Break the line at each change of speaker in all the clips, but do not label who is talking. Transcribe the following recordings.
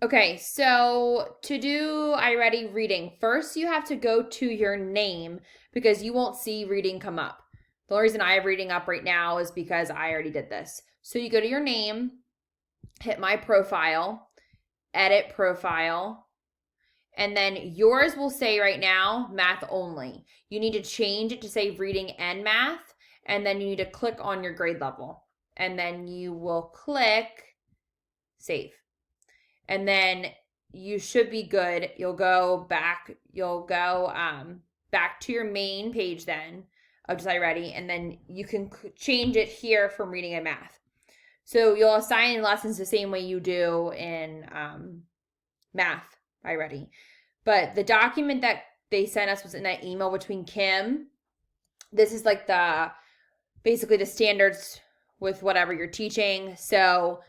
Okay, so to do Iready Reading, first you have to go to your name because you won't see reading come up. The only reason I have reading up right now is because I already did this. So you go to your name, hit my profile, edit profile, and then yours will say right now math only. You need to change it to say reading and math, and then you need to click on your grade level. And then you will click save. And then you should be good. You'll go back to your main page then of Just Ready, and then you can change it here from reading and math. So you'll assign lessons the same way you do in math Iready. But the document that they sent us was in that email between Kim. This is like basically the standards with whatever you're teaching. So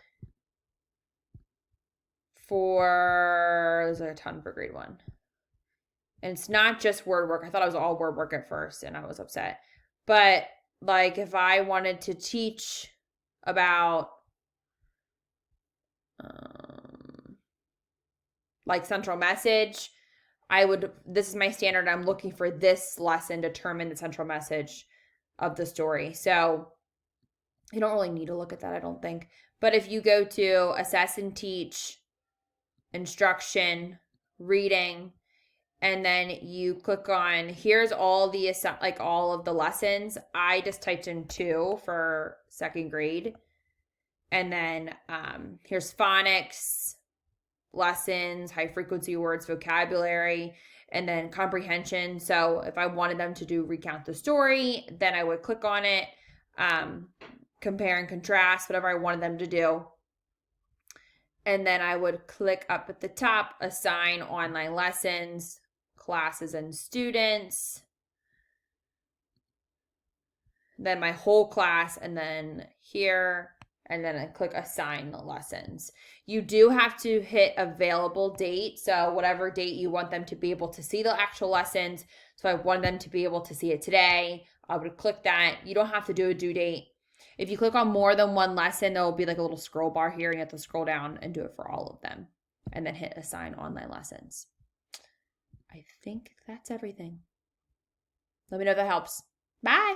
there's like a ton for grade 1. And it's not just word work. I thought it was all word work at first and I was upset. But like if I wanted to teach about like central message, this is my standard. I'm looking for this lesson to determine the central message of the story. So you don't really need to look at that, I don't think. But if you go to assess and teach, instruction, reading, and then you click on here's all of the lessons. I just typed in 2 for 2nd grade. And then here's phonics, lessons, high frequency words, vocabulary, and then comprehension. So if I wanted them to do recount the story, then I would click on it, compare and contrast, whatever I wanted them to do. And then I would click up at the top, assign online lessons, classes and students, then my whole class, and then here, and then I click assign the lessons. You do have to hit available date. So whatever date you want them to be able to see the actual lessons. So I want them to be able to see it today. I would click that. You don't have to do a due date. If you click on more than one lesson, there will be like a little scroll bar here. And you have to scroll down and do it for all of them. And then hit assign online lessons. I think that's everything. Let me know if that helps. Bye.